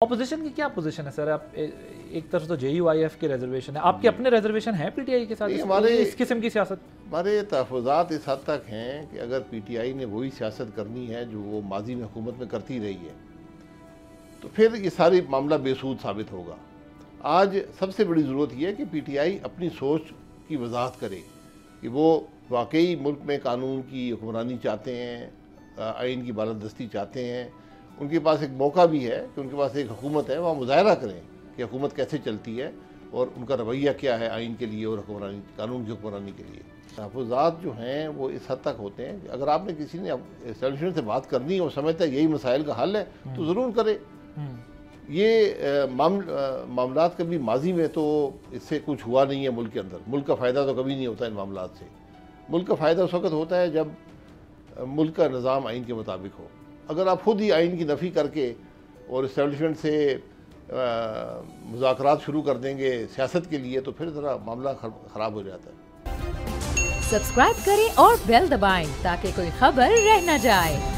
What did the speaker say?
Opposition की क्या position है सर? आप एक तरफ तो JUIF के रिजर्वेशन है, आपके अपने रिजर्वेशन है PTI के साथ? हमारे इस किस्म की सियासत हमारे तहफ़्फ़ुज़ात इस हद तक हैं कि अगर PTI ने वही सियासत करनी है जो वो माजी में हुकूमत में करती रही है तो फिर ये सारी मामला बेसूद साबित होगा। आज सबसे बड़ी ज़रूरत यह है कि PTI अपनी सोच की वजाहत करे कि वो वाकई मुल्क में कानून की हुक्मरानी चाहते हैं, आइन की बालादस्ती चाहते हैं। उनके पास एक मौका भी है कि उनके पास एक हुकूमत है, वहाँ मुज़ाहरा करें कि हुकूमत कैसे चलती है और उनका रवैया क्या है आइन के लिए और हुक्मरानी कानून की हुक्मरानी के लिए। तहफ़्फ़ुज़ात जो हैं वो इस हद तक होते हैं कि अगर आपने किसी ने एस्टेब्लिशमेंट से बात करनी है और समझता है यही मसाइल का हल है तो ज़रूर करे। ये मामलात कभी माजी में तो इससे कुछ हुआ नहीं है मुल्क के अंदर। मुल्क का फ़ायदा तो कभी नहीं होता इन मामलात से। मुल्क का फ़ायदा उस वक़्त होता है जब मुल्क का निज़ाम आइन के मुताबिक हो। अगर आप खुद ही आइन की नफ़ी करके और इस्टेब्लिशमेंट से मुज़ाकरात शुरू कर देंगे सियासत के लिए तो फिर ज़रा मामला ख़राब हो जाता है। सब्सक्राइब करें और बेल दबाएं ताकि कोई खबर रह न जाए।